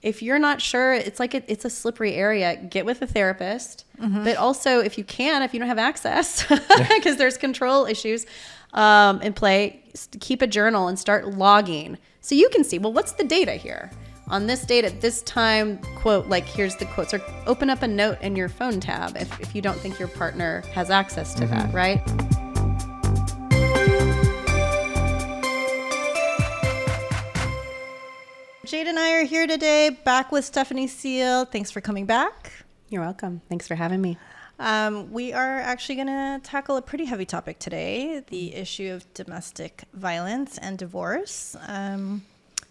if you're not sure, it's like it's a slippery area. Get with a therapist, but also if you don't have access, because there's control issues in play, keep a journal and start logging so you can see, well, what's the data here? On this date at this time, quote, like here's the quotes, or open up a note in your phone tab if you don't think your partner has access to that, right? Jade and I are here today, back with Stephanie Seal. Thanks for coming back. You're welcome. Thanks for having me. We are actually going to tackle a pretty heavy topic today, the issue of domestic violence and divorce.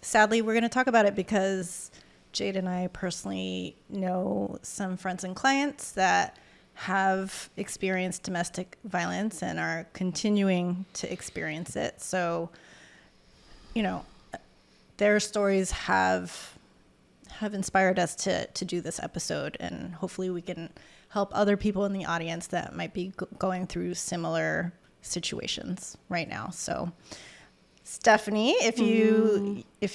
Sadly, we're going to talk about it because Jade and I personally know some friends and clients that have experienced domestic violence and are continuing to experience it. So, you know, their stories have inspired us to do this episode, and hopefully we can help other people in the audience that might be going through similar situations right now. So Stephanie, if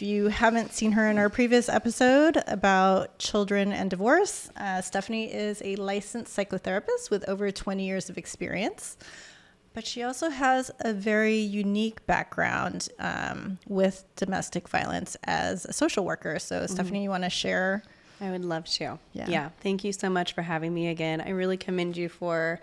you haven't seen her in our previous episode about children and divorce, Stephanie is a licensed psychotherapist with over 20 years of experience. But she also has a very unique background with domestic violence as a social worker. So, Stephanie, you want to share? I would love to. Yeah. Thank you so much for having me again. I really commend you for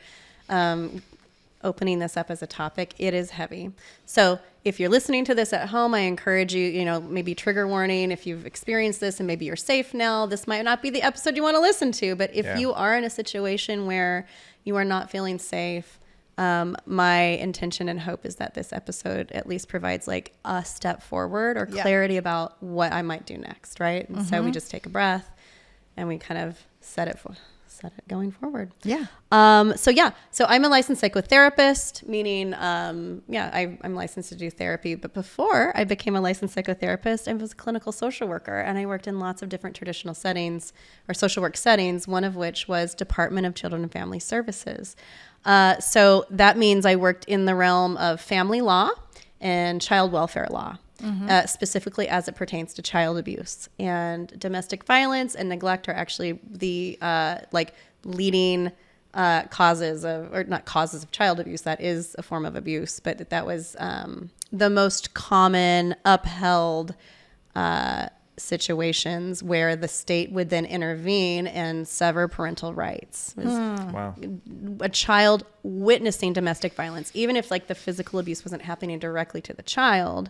opening this up as a topic. It is heavy. So if you're listening to this at home, I encourage you, maybe trigger warning. If you've experienced this and maybe you're safe now, this might not be the episode you want to listen to. But if you are in a situation where you are not feeling safe, my intention and hope is that this episode at least provides like a step forward or clarity about what I might do next, right? And so we just take a breath and we kind of set it going forward. Yeah. So I'm a licensed psychotherapist, meaning, I'm licensed to do therapy. But before I became a licensed psychotherapist, I was a clinical social worker, and I worked in lots of different traditional settings or social work settings, one of which was Department of Children and Family Services. So that means I worked in the realm of family law and child welfare law. Specifically as it pertains to child abuse, and domestic violence and neglect are actually the leading causes of, or not causes of child abuse. That is a form of abuse, but that was the most common upheld situations where the state would then intervene and sever parental rights. Wow. A child witnessing domestic violence, even if like the physical abuse wasn't happening directly to the child,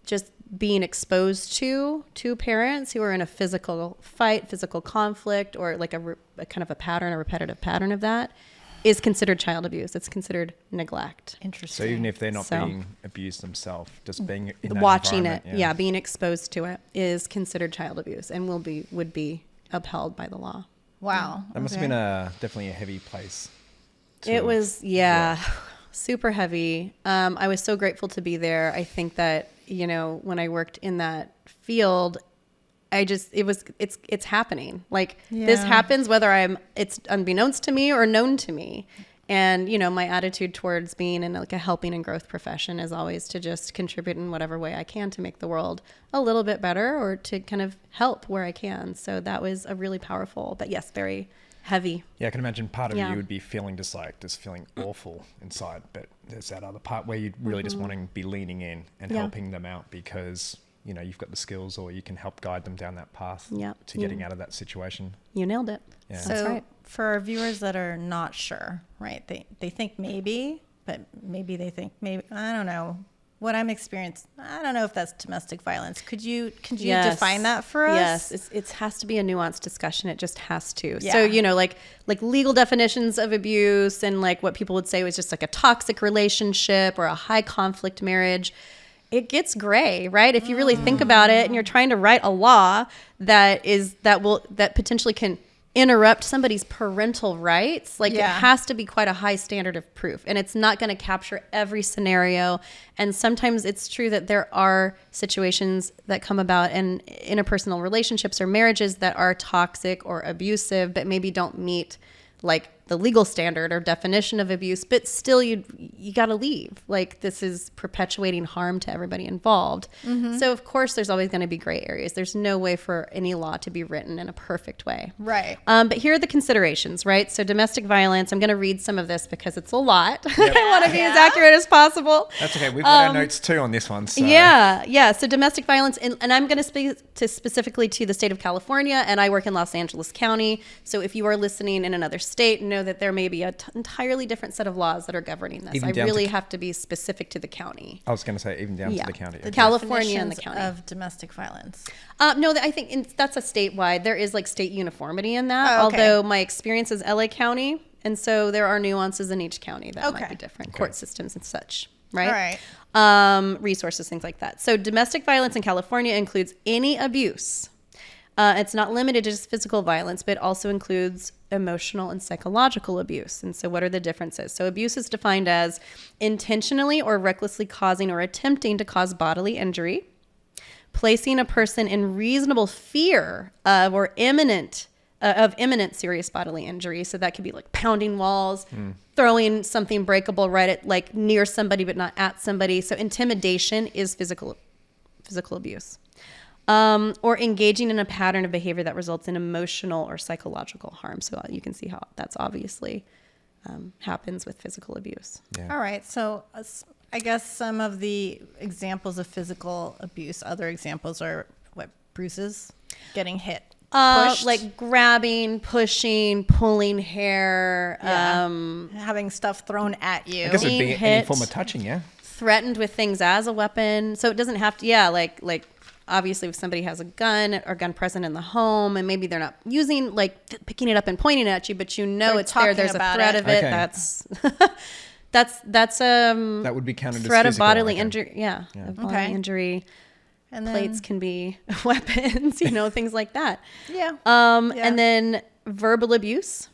just being exposed to two parents who are in a physical fight, physical conflict, or like a kind of a repetitive pattern of that is considered child abuse. It's considered neglect. Interesting. So even if they're not being abused themselves, just being in that watching it, environment, being exposed to it is considered child abuse and would be upheld by the law. Wow. That must have been definitely a heavy place. It was, super heavy. I was so grateful to be there. I think that, when I worked in that field, it's happening. Like this happens whether it's unbeknownst to me or known to me. And, my attitude towards being in like a helping and growth profession is always to just contribute in whatever way I can to make the world a little bit better or to kind of help where I can. So that was a really powerful, but yes, very heavy. Yeah, I can imagine part of you would be feeling just feeling awful inside, but there's that other part where you'd really just wanting to be leaning in and helping them out because, you've got the skills or you can help guide them down that path to getting out of that situation. You nailed it. Yeah. So That's right. For our viewers that are not sure, right? They think maybe, but maybe they think maybe, I don't know. What I'm experiencing, I don't know if that's domestic violence. Could you define that for us? Yes, it has to be a nuanced discussion. It just has to. Yeah. So, like legal definitions of abuse and like what people would say was just like a toxic relationship or a high conflict marriage. It gets gray, right? If you really think about it and you're trying to write a law that potentially can interrupt somebody's parental rights, it has to be quite a high standard of proof, and it's not going to capture every scenario. And sometimes it's true that there are situations that come about in interpersonal relationships or marriages that are toxic or abusive, but maybe don't meet like the legal standard or definition of abuse, but still you got to leave. Like, this is perpetuating harm to everybody involved. So of course there's always going to be gray areas. There's no way for any law to be written in a perfect way. Right. But here are the considerations, right? So domestic violence, I'm going to read some of this because it's a lot. Yep. I want to be as accurate as possible. That's okay. We've got our notes too on this one. So. Yeah. So domestic violence, and I'm going to speak to specifically to the state of California, and I work in Los Angeles County. So if you are listening in another state, know that there may be an entirely different set of laws that are governing this. I really have to be specific to the county. I was going to say even down to the county. The California and the county. Of domestic violence. No, I think that's a statewide. There is like state uniformity in that, Oh, okay. although my experience is LA County. And so there are nuances in each county that might be different, court systems and such, right? All right. Resources, things like that. So domestic violence in California includes any abuse. It's not limited to just physical violence, but also includes emotional and psychological abuse. And so what are the differences? So abuse is defined as intentionally or recklessly causing or attempting to cause bodily injury, placing a person in reasonable fear of or imminent serious bodily injury. So that could be like pounding walls, throwing something breakable right at like near somebody but not at somebody. So intimidation is physical abuse. Or engaging in a pattern of behavior that results in emotional or psychological harm. So you can see how that's obviously happens with physical abuse. Yeah. All right. So I guess some of the examples of physical abuse, other examples are what? Bruises, getting hit. Pushed. Like grabbing, pushing, pulling hair, having stuff thrown at you. I guess it'd be being any hit. form of touching, yeah. Threatened with things as a weapon. So it doesn't have to, like obviously if somebody has a gun or gun present in the home and maybe they're not using, like picking it up and pointing it at you, but you know They're it's there. There's a threat of it. Okay. That's that would be counted threat as of physical, bodily okay. injury. Yeah. Of bodily Okay. injury. And then, Plates can be weapons, things like that. Yeah. And then verbal abuse,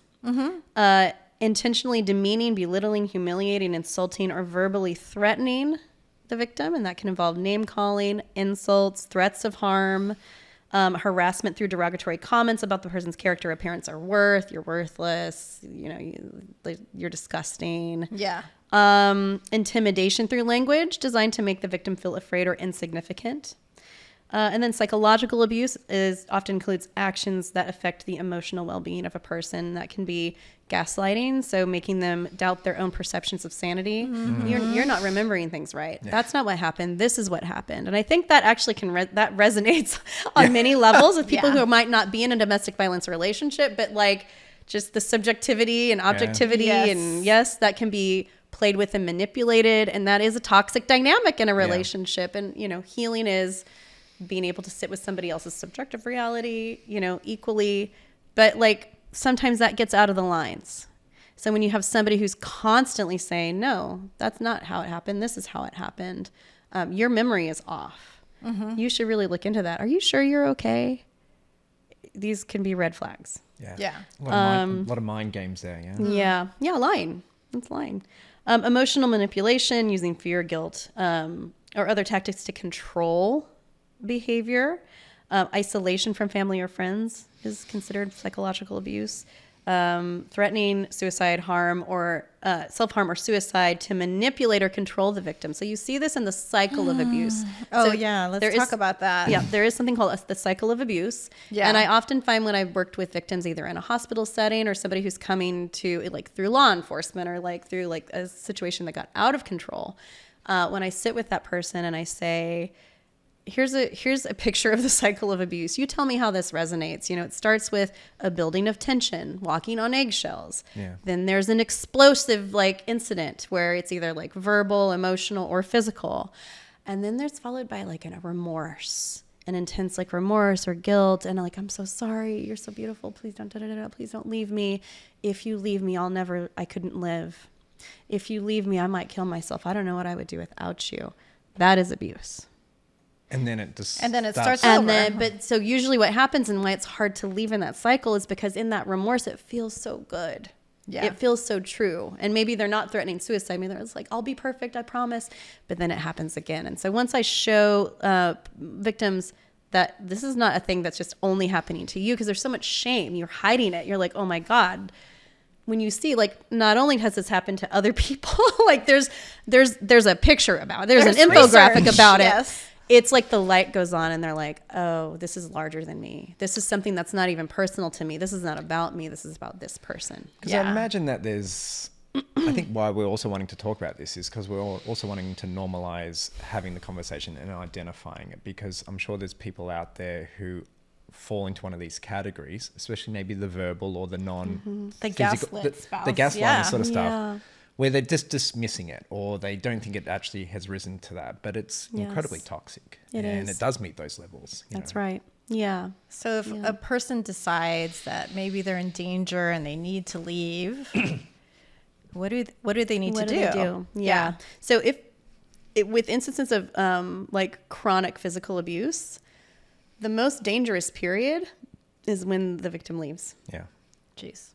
intentionally demeaning, belittling, humiliating, insulting, or verbally threatening the victim. And that can involve name calling, insults, threats of harm, harassment through derogatory comments about the person's character, appearance, or worth. You're worthless. You're disgusting. Yeah. Intimidation through language designed to make the victim feel afraid or insignificant. And then psychological abuse often includes actions that affect the emotional well-being of a person. That can be gaslighting, so making them doubt their own perceptions of sanity. You're not remembering things right. Yeah. That's not what happened. This is what happened. And I think that actually that resonates on many levels with people who might not be in a domestic violence relationship, but like just the subjectivity and objectivity and that can be played with and manipulated, and that is a toxic dynamic in a relationship. And healing is being able to sit with somebody else's subjective reality equally, but like sometimes that gets out of the lines. So when you have somebody who's constantly saying, no, that's not how it happened, this is how it happened, your memory is off. You should really look into that. Are you sure you're okay? These can be red flags. A lot of mind games there. Lying. It's lying. Emotional manipulation, using fear, guilt, or other tactics to control behavior. Isolation from family or friends is considered psychological abuse. Threatening suicide, harm, or self-harm or suicide to manipulate or control the victim. So you see this in the cycle of abuse. Let's talk about that. Yeah, there is something called the cycle of abuse. Yeah. And I often find when I've worked with victims, either in a hospital setting or somebody who's coming to like through law enforcement or like through like a situation that got out of control, when I sit with that person and I say, here's a picture of the cycle of abuse. You tell me how this resonates. It starts with a building of tension, walking on eggshells. Yeah. Then there's an explosive like incident where it's either like verbal, emotional, or physical. And then there's followed by like a remorse, an intense like remorse or guilt. And like, I'm so sorry. You're so beautiful. Please don't, please don't leave me. If you leave me, I couldn't live. If you leave me, I might kill myself. I don't know what I would do without you. That is abuse. And then it just starts over. But so usually what happens and why it's hard to leave in that cycle is because in that remorse, it feels so good. Yeah. It feels so true. And maybe they're not threatening suicide. Maybe they're just like, I'll be perfect, I promise. But then it happens again. And so once I show victims that this is not a thing that's just only happening to you, because there's so much shame, you're hiding it. You're like, oh my God, when you see, like, not only has this happened to other people, like there's a picture about it. There's an infographic research. about Yes. it. It's like the light goes on and they're like, oh, this is larger than me. This is something that's not even personal to me. This is not about me. This is about this person. Because I imagine that there's, I think why we're also wanting to talk about this is because we're also wanting to normalize having the conversation and identifying it, because I'm sure there's people out there who fall into one of these categories, especially maybe the verbal or the The gaslit spouse. the gaslighting sort of stuff, Yeah. where they're just dismissing it or they don't think it actually has risen to that, but it's incredibly toxic. It and is. it does meet those levels. That's right. Yeah. So if a person decides that maybe they're in danger and they need to leave, what do they need to do? Yeah. So if with instances of like chronic physical abuse, the most dangerous period is when the victim leaves. Yeah. Jeez.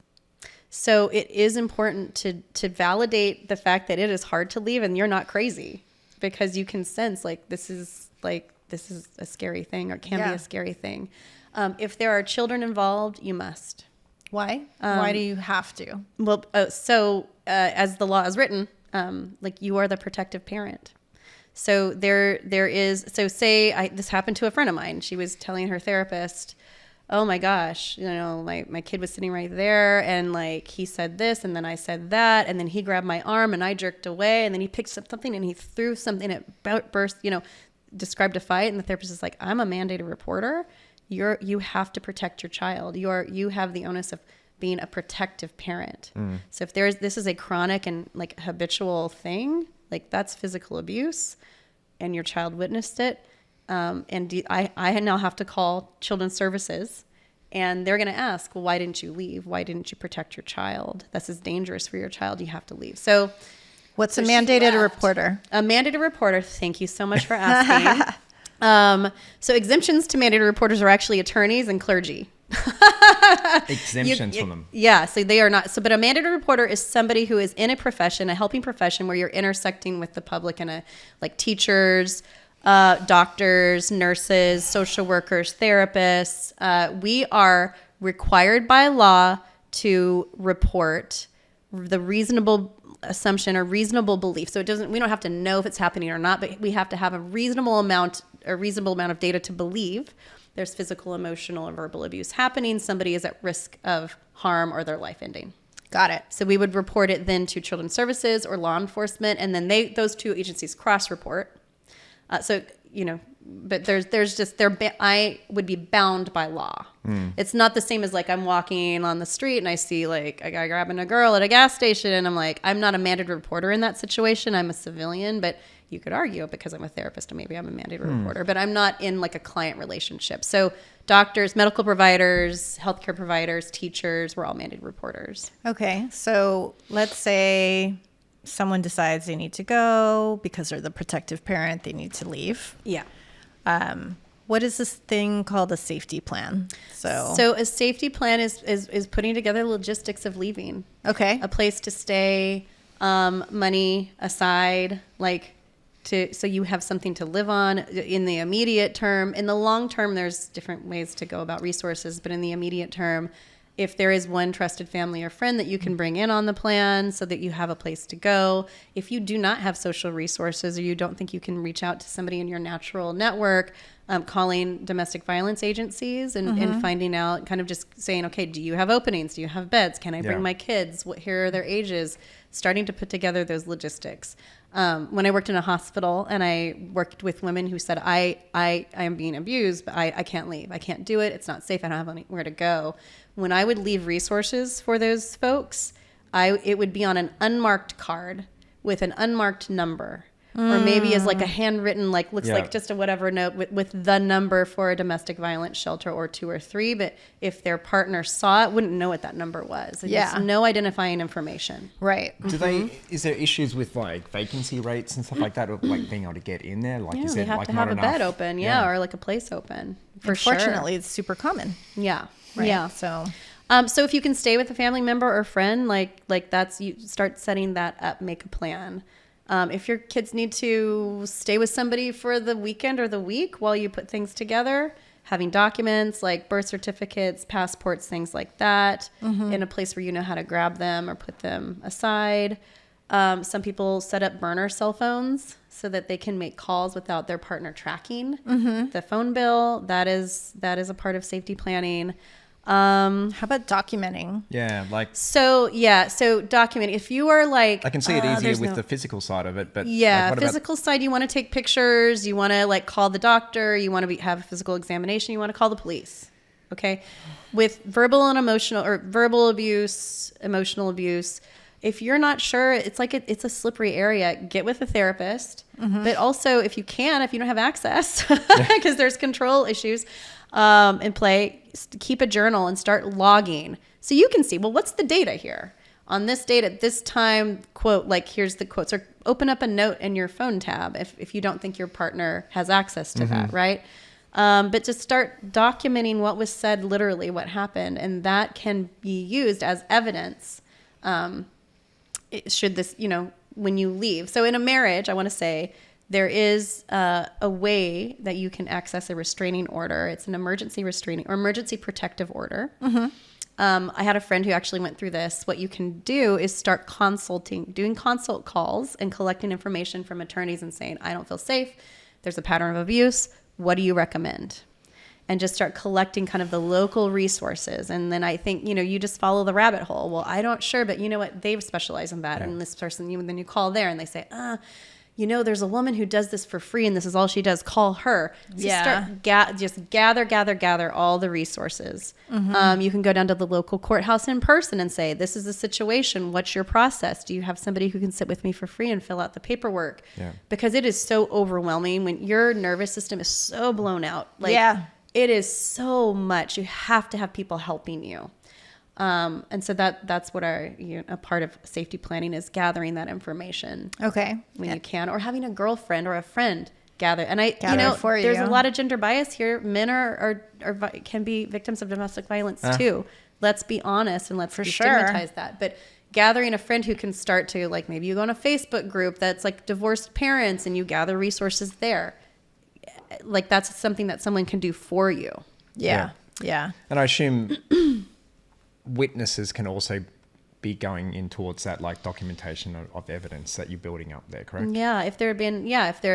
So it is important to validate the fact that it is hard to leave and you're not crazy, because you can sense like this is a scary thing, or can be a scary thing. If there are children involved, you must. Why? Why do you have to? Well, as the law is written, like you are the protective parent. So there is, so say this happened to a friend of mine. She was telling her therapist, oh my gosh, you know, my kid was sitting right there and like he said this and then I said that and then he grabbed my arm and I jerked away and then he picked up something and he threw something, it burst, you know, described a fight, and the therapist is like, I'm a mandated reporter. You have to protect your child. You have the onus of being a protective parent. So if this is a chronic and like habitual thing, like that's physical abuse and your child witnessed it. I now have to call children's services and they're going to ask, well, why didn't you leave? Why didn't you protect your child? This is dangerous for your child. You have to leave. So what's a mandated reporter? A mandated reporter. Thank you so much for asking. So exemptions to mandated reporters are actually attorneys and clergy. Exemptions from them. Yeah, so they are not. So, but a mandated reporter is somebody who is in a profession, a helping profession, where you're intersecting with the public and like teachers, doctors, nurses, social workers, therapists. We are required by law to report the reasonable assumption or reasonable belief. So we don't have to know if it's happening or not, but we have to have a reasonable amount of data to believe there's physical, emotional, or verbal abuse happening. Somebody is at risk of harm or their life ending. Got it. So we would report it then to Children's Services or law enforcement, and then those two agencies cross-report. So, you know, but I would be bound by law. It's not the same as like I'm walking on the street and I see like a guy grabbing a girl at a gas station and I'm like, I'm not a mandated reporter in that situation. I'm a civilian, but you could argue because I'm a therapist and maybe I'm a mandated reporter, but I'm not in like a client relationship. So doctors, medical providers, healthcare providers, teachers, we're all mandated reporters. Okay. So let's say someone decides they need to go because they're the protective parent, they need to leave. Yeah. What is this thing called a safety plan? So a safety plan is putting together logistics of leaving. Okay. A place to stay, money aside, so you have something to live on in the immediate term. In the long term, there's different ways to go about resources, but in the immediate term, if there is one trusted family or friend that you can bring in on the plan so that you have a place to go. If you do not have social resources or you don't think you can reach out to somebody in your natural network, calling domestic violence agencies and finding out, kind of just saying, okay, do you have openings? Do you have beds? Can I bring my kids? Here are their ages? Starting to put together those logistics. When I worked in a hospital and I worked with women who said, I am being abused, but I can't leave. I can't do it. It's not safe. I don't have anywhere to go. When I would leave resources for those folks, it would be on an unmarked card with an unmarked number. Or maybe as like a handwritten, looks like just a whatever note with the number for a domestic violence shelter or 2 or 3. But if their partner saw it, wouldn't know what that number was. There's no identifying information. Right. Is there issues with like vacancy rates and stuff like that, or like being able to get in there? Like, is you there have like to not have a enough? bed open, or like a place open. Unfortunately, it's super common. Yeah. Right? Yeah. So if you can stay with a family member or friend, you start setting that up, make a plan. If your kids need to stay with somebody for the weekend or the week while you put things together, having documents like birth certificates, passports, things like that in a place where you know how to grab them or put them aside. Some people set up burner cell phones so that they can make calls without their partner tracking the phone bill. That is a part of safety planning. How about documenting? Yeah, so document. If you are like, I can see it easier with the physical side of it, but what physical side, you want to take pictures, you want to like call the doctor, you want to have a physical examination, you want to call the police. Okay. With verbal and emotional, or verbal abuse, emotional abuse, if you're not sure, it's like it's a slippery area. Get with a therapist, but also if you don't have access, because there's control issues in play, keep a journal and start logging so you can see, well, what's the data here on this date at this time, quote, like here's the quotes, or open up a note in your phone tab if you don't think your partner has access to that, right? But just start documenting what was said, literally what happened, and that can be used as evidence should this, when you leave. So in a marriage, I want to say there is a way that you can access a restraining order. It's an emergency restraining or emergency protective order. I had a friend who actually went through this. What you can do is start doing consult calls and collecting information from attorneys and saying, I don't feel safe. There's a pattern of abuse. What do you recommend? And just start collecting kind of the local resources. And then I think, you just follow the rabbit hole. Well, I don't sure, but you know what? They specialize in that. Yeah. And this person, then you call there and they say, there's a woman who does this for free and this is all she does. Call her. So start just gather all the resources. You can go down to the local courthouse in person and say, this is the situation. What's your process? Do you have somebody who can sit with me for free and fill out the paperwork? Yeah. Because it is so overwhelming when your nervous system is so blown out. It is so much. You have to have people helping you. And so that's what a part of safety planning is, gathering that information. Okay. When you can, or having a girlfriend or a friend gather. And there's a lot of gender bias here. Men can be victims of domestic violence too. Let's be honest and let's destigmatize that. But gathering a friend who can start to, like, maybe you go on a Facebook group that's like divorced parents and you gather resources there. Like, that's something that someone can do for you. Yeah. And I assume witnesses can also be going in towards that, like documentation of evidence that you're building up there, correct? Yeah. If there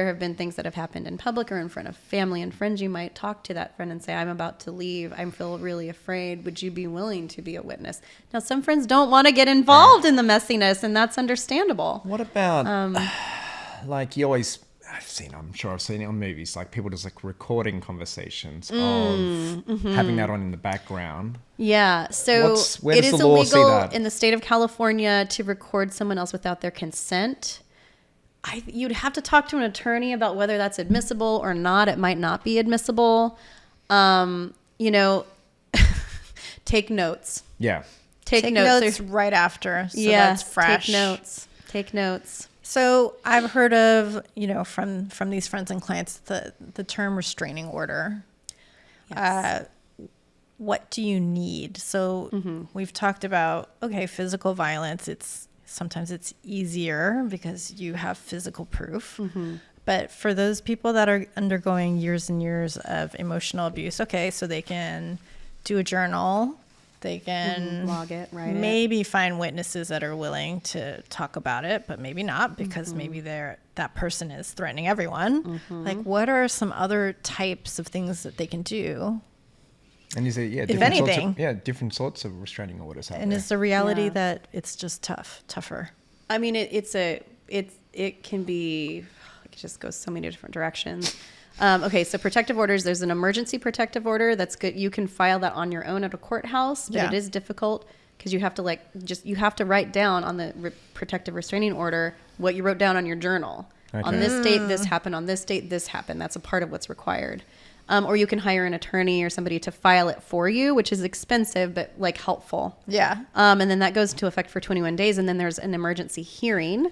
have been things that have happened in public or in front of family and friends, you might talk to that friend and say, I'm about to leave. I feel really afraid. Would you be willing to be a witness? Now, some friends don't want to get involved in the messiness, and that's understandable. What about, like, you always... I'm sure I've seen it on movies, like people just like recording conversations of having that on in the background. Yeah. So where it does is the law see illegal that? in the state of California to record someone else without their consent. You'd have to talk to an attorney about whether that's admissible or not. It might not be admissible. Take notes. Yeah. Take notes right after. So that's fresh. Take notes. So I've heard of, from these friends and clients, the term restraining order. Yes. What do you need? So we've talked about, physical violence. Sometimes it's easier because you have physical proof. But for those people that are undergoing years and years of emotional abuse, so they can do a journal. They can log it, write maybe find witnesses that are willing to talk about it, but maybe not, because maybe that person is threatening everyone. Like, what are some other types of things that they can do? And is it if anything, different sorts of restraining orders out and there. is the reality that it's just tougher? I mean, it can be. It just goes so many different directions. So protective orders, there's an emergency protective order that's good. You can file that on your own at a courthouse, but it is difficult because you have to write down on the protective restraining order what you wrote down on your journal. Okay. On this date, this happened. On this date, this happened. That's a part of what's required. Or you can hire an attorney or somebody to file it for you, which is expensive, but like helpful. Yeah. And then that goes into effect for 21 days. And then there's an emergency hearing.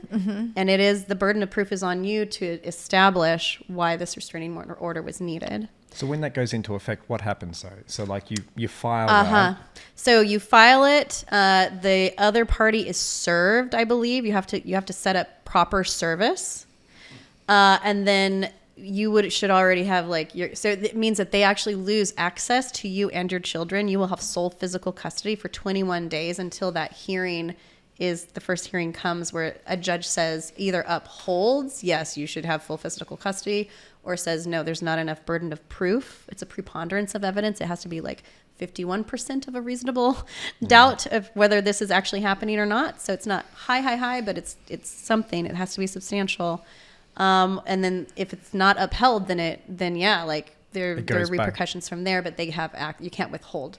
And it is, the burden of proof is on you to establish why this restraining order was needed. So when that goes into effect, what happens though? So like you file that. So you file it. The other party is served, I believe. You have to set up proper service. And then should already have like so it means that they actually lose access to you and your children. You will have sole physical custody for 21 days until that hearing is the first hearing comes where a judge says either upholds, yes, you should have full physical custody, or says, no, there's not enough burden of proof. It's a preponderance of evidence. It has to be like 51% of a reasonable doubt of whether this is actually happening or not. So it's not high, but it's something. It has to be substantial. And then if it's not upheld, then yeah, like there are repercussions from there, but they have you can't withhold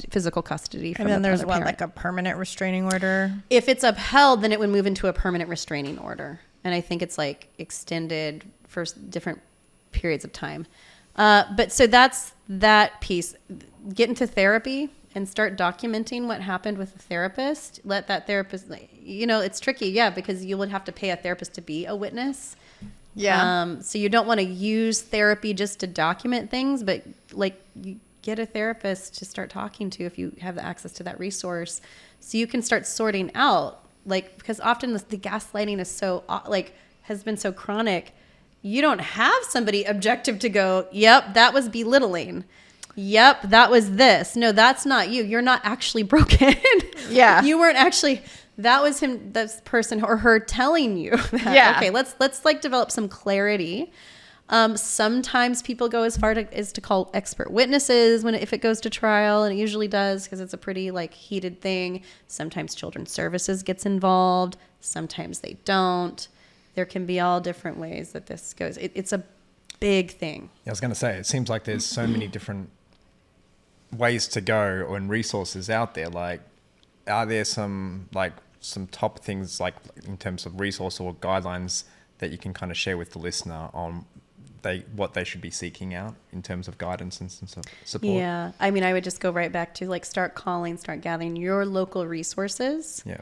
physical custody. From and then there's parent. like a permanent restraining order. If it's upheld, then it would move into a permanent restraining order. And I think it's like extended for different periods of time. But so that's that piece. Get into therapy and start documenting what happened with the therapist. Let that therapist, it's tricky, because you would have to pay a therapist to be a witness. Yeah. So you don't want to use therapy just to document things, but like you get a therapist to start talking to if you have the access to that resource, so you can start sorting out, like, because often the gaslighting is so has been so chronic. You don't have somebody objective to go, yep, that was belittling. Yep, that was this. No, that's not you. You're not actually broken. Yeah. You weren't actually, that was him, this person or her telling you that. Yeah. Okay, let's like develop some clarity. Sometimes people go as far as to call expert witnesses if it goes to trial, and it usually does because it's a pretty like heated thing. Sometimes Children's Services gets involved. Sometimes they don't. There can be all different ways that this goes. It's a big thing. I was going to say, it seems like there's so many different ways to go and resources out there. Like, are there some top things like in terms of resource or guidelines that you can kind of share with the listener on what they should be seeking out in terms of guidance and support? Yeah. I mean, I would just go right back to like start gathering your local resources. Yeah.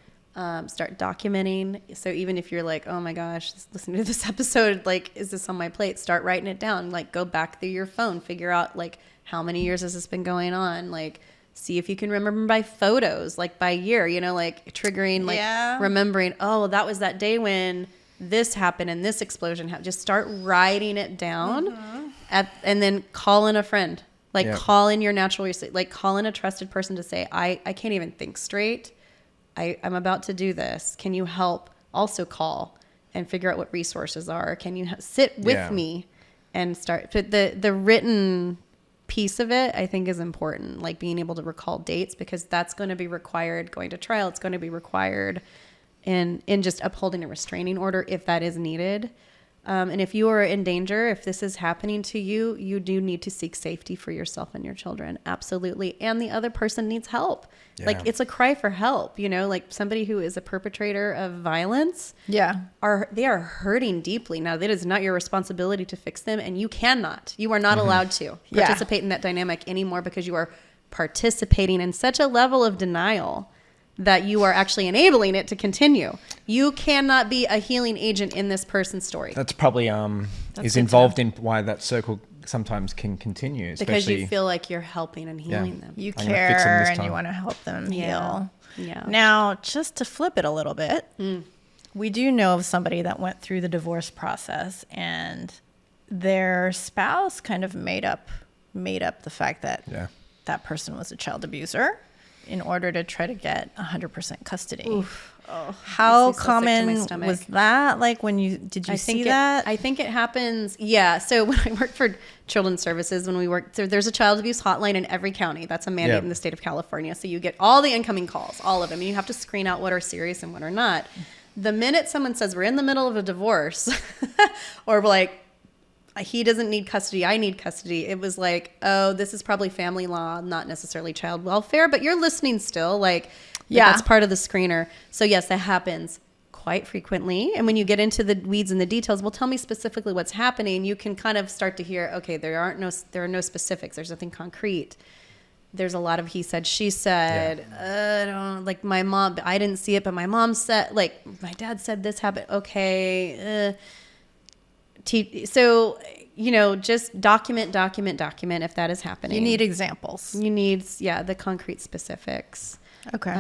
Start documenting. So even if you're like, oh my gosh, listening to this episode, like, is this on my plate? Start writing it down. Like, go back through your phone, figure out like how many years has this been going on? Like, see if you can remember by photos, like by year, like triggering, like remembering, oh, that was that day when this happened and this explosion happened. Just start writing it down and then call in a friend, like call in your natural, like call in a trusted person to say, I can't even think straight. I'm about to do this. Can you help? Also call and figure out what resources are. Can you sit with me and start? But the written piece of it, I think, is important. Like being able to recall dates, because that's going to be required going to trial. It's going to be required in just upholding a restraining order if that is needed. And if you are in danger, if this is happening to you, you do need to seek safety for yourself and your children. Absolutely. And the other person needs help. Yeah. Like, it's a cry for help, like somebody who is a perpetrator of violence. Yeah. They are hurting deeply. Now, that is not your responsibility to fix them. And you are not allowed to participate in that dynamic anymore, because you are participating in such a level of denial that you are actually enabling it to continue. You cannot be a healing agent in this person's story. That's probably is involved in why that circle sometimes can continue. Because you feel like you're helping and healing them. You care and you want to help them heal. Yeah. Now, just to flip it a little bit, we do know of somebody that went through the divorce process and their spouse kind of made up the fact that that person was a child abuser in order to try to get 100% custody. Oof. Oh, how common was that? Like, did you see that? I think it happens. Yeah. So when I worked for Children's Services, there's a child abuse hotline in every county. That's a mandate in the state of California. So you get all the incoming calls, all of them. And you have to screen out what are serious and what are not. The minute someone says we're in the middle of a divorce or like, he doesn't need custody, I need custody, it was like, oh, this is probably family law, not necessarily child welfare, but you're listening still. Like, that's part of the screener. So yes, that happens quite frequently. And when you get into the weeds and the details, well, tell me specifically what's happening. You can kind of start to hear, okay, there are no specifics. There's nothing concrete. There's a lot of he said, she said. I don't like my mom. I didn't see it, but my mom said, like, my dad said this happened. Okay. So, just document if that is happening. You need examples. You need, the concrete specifics. Okay.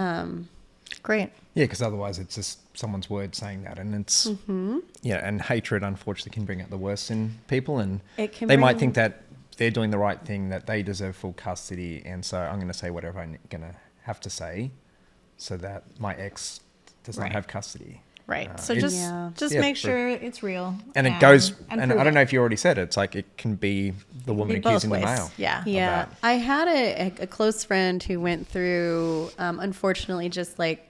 Great. Yeah, because otherwise it's just someone's word saying that, and it's and hatred unfortunately can bring out the worst in people, and they might think that they're doing the right thing, that they deserve full custody, and so I'm going to say whatever I'm going to have to say, so that my ex does not have custody. Right. So just make sure it's real. And it goes, and I don't know if you already said it, it's like it can be the woman accusing the male. Yeah. Yeah. I had a close friend who went through, unfortunately, just like,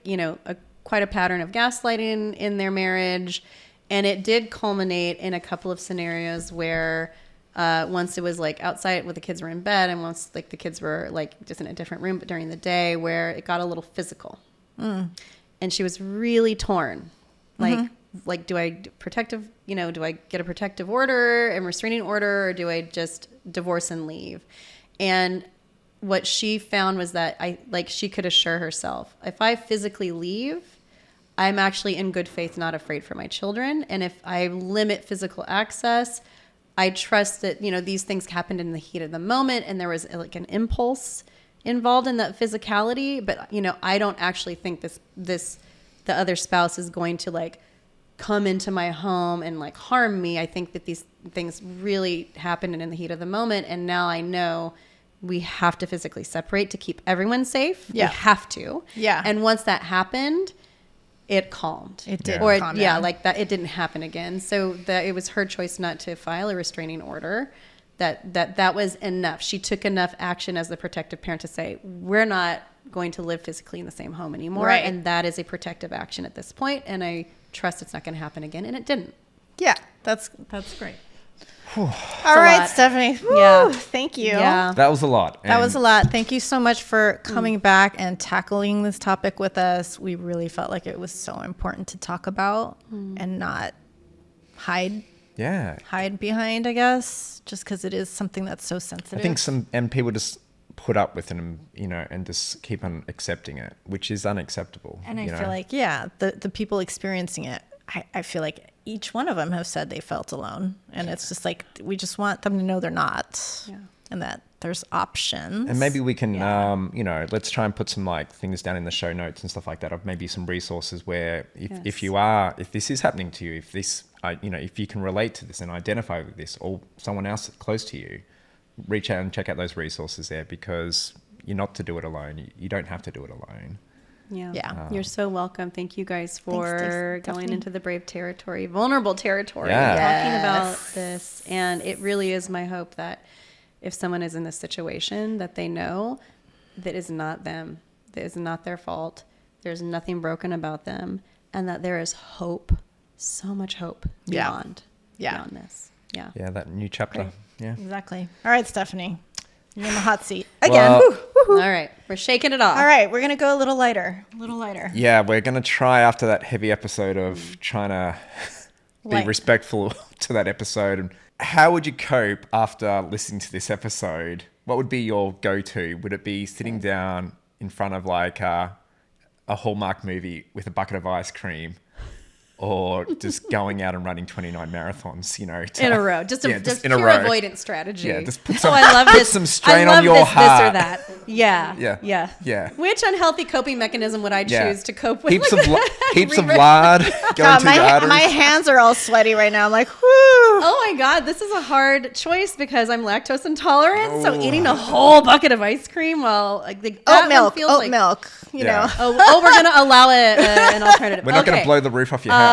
quite a pattern of gaslighting in their marriage. And it did culminate in a couple of scenarios where once it was like outside where the kids were in bed, and once like the kids were like just in a different room, but during the day, where it got a little physical. And she was really torn. Like, do I do I get a protective order and restraining order, or do I just divorce and leave? And what she found was that she could assure herself, if I physically leave, I'm actually in good faith, not afraid for my children. And if I limit physical access, I trust that, these things happened in the heat of the moment, and there was like an impulse involved in that physicality. But, I don't actually think the other spouse is going to like come into my home and like harm me. I think that these things really happened in the heat of the moment. And now I know we have to physically separate to keep everyone safe. Yeah. We have to. Yeah. And once that happened, it calmed. It did. Or calm down. Like that, it didn't happen again. So that it was her choice not to file a restraining order. That was enough. She took enough action as the protective parent to say, we're not going to live physically in the same home anymore. Right. And that is a protective action at this point. And I trust it's not going to happen again. And it didn't. Yeah. That's great. All right, Stephanie. Woo, yeah. Thank you. Yeah. That was a lot. That was a lot. Thank you so much for coming back and tackling this topic with us. We really felt like it was so important to talk about and not hide behind, I guess, just because it is something that's so sensitive. I think people just put up with it, and just keep on accepting it, which is unacceptable. And I feel like, the people experiencing it, I feel like each one of them have said they felt alone. And it's just like, we just want them to know they're not. Yeah. And that there's options. And maybe we can, let's try and put some like things down in the show notes and stuff like that, of maybe some resources where if this is happening to you, if this, if you can relate to this and identify with this, or someone else close to you, reach out and check out those resources there, because you're not to do it alone. You don't have to do it alone. Yeah. You're so welcome. Thank you guys for going into the brave territory, vulnerable territory, talking about this. And it really is my hope that if someone is in this situation, that they know that is not them, that is not their fault. There's nothing broken about them, and that there is hope, so much hope beyond this. Yeah. Yeah. That new chapter. Great. Yeah. Exactly. All right, Stephanie. You're in the hot seat again. Well, all right. We're shaking it off. All right. We're going to go a little lighter. Yeah. We're going to try, after that heavy episode of trying to be respectful to that episode. And how would you cope after listening to this episode? What would be your go-to? Would it be sitting down in front of like a Hallmark movie with a bucket of ice cream, or just going out and running 29 marathons, in a row, just pure avoidance strategy. Yeah, just put some, I love put this. some strain on your heart. This or that. Yeah. Which unhealthy coping mechanism would I choose to cope with? Heaps of lard going through the arteries. My hands are all sweaty right now. I'm like, whoo. Oh my God, this is a hard choice because I'm lactose intolerant. Oh. So eating a whole bucket of ice cream while oat milk, you know. Oh, we're gonna allow an alternative. We're not gonna blow the roof off your house.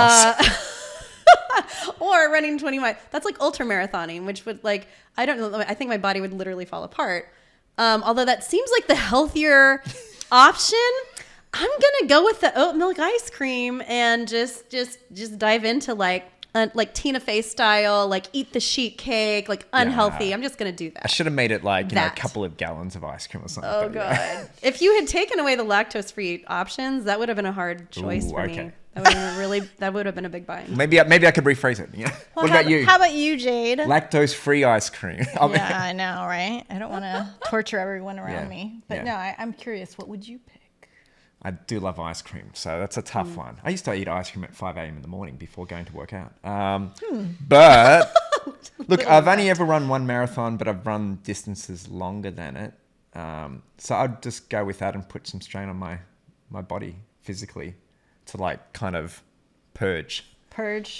Or running 20 miles. That's like ultra marathoning, which would I don't know. I think my body would literally fall apart. Although that seems like the healthier option. I'm gonna go with the oat milk ice cream and just dive into like Tina Fey style, eat the sheet cake, unhealthy. Yeah. I'm just going to do that. I should have made it a couple of gallons of ice cream or something. Oh, God. Yeah. If you had taken away the lactose-free options, that would have been a hard choice for me. That would have been a big buy. Maybe I could rephrase it. Yeah. Well, what about you? How about you, Jade? Lactose-free ice cream. Yeah, I know, right? I don't want to torture everyone around me. But no, I'm curious. What would you pick? I do love ice cream, so that's a tough one. I used to eat ice cream at 5 a.m. in the morning before going to work out. But look, I've only ever run one marathon, but I've run distances longer than it. So I'd just go with that and put some strain on my body. physically to like kind of purge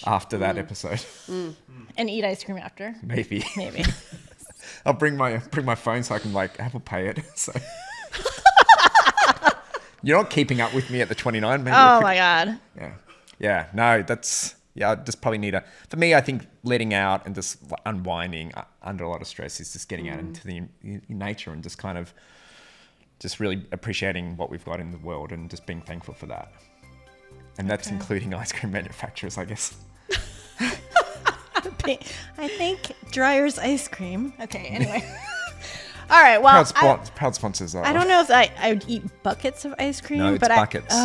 after that episode. And eat ice cream after. Maybe. Maybe. I'll bring my phone so I can like Apple Pay it. So you're not keeping up with me at the 29. Maybe Oh my God. Yeah. No, that's I just probably need for me, I think letting out and just unwinding under a lot of stress is just getting out into the nature and just kind of just really appreciating what we've got in the world and just being thankful for that. And that's including ice cream manufacturers, I guess. I think Dreyer's ice cream. Okay, anyway. All right, well. Proud sponsors are. I don't know if I would eat buckets of ice cream. No, it's buckets.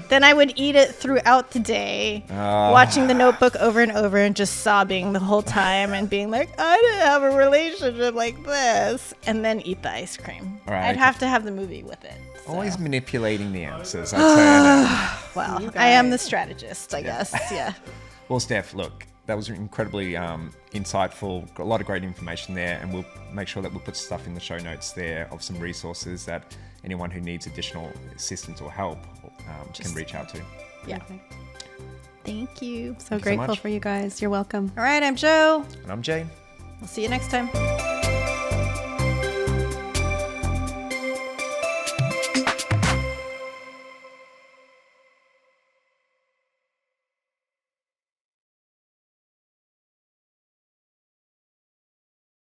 Then I would eat it throughout the day, watching The Notebook over and over and just sobbing the whole time and being like, I didn't have a relationship like this. And then eat the ice cream. All right, I'd have to have the movie with it. So. Always manipulating the answers. I'd say Well, I am the strategist, I guess. Yeah. Well, Steph, look, that was incredibly insightful. Got a lot of great information there, and we'll make sure that we'll put stuff in the show notes there of some resources that anyone who needs additional assistance or help can reach out to. Yeah. Thank you. So grateful for you guys. You're welcome. All right, I'm Joe. And I'm Jay. We'll see you next time.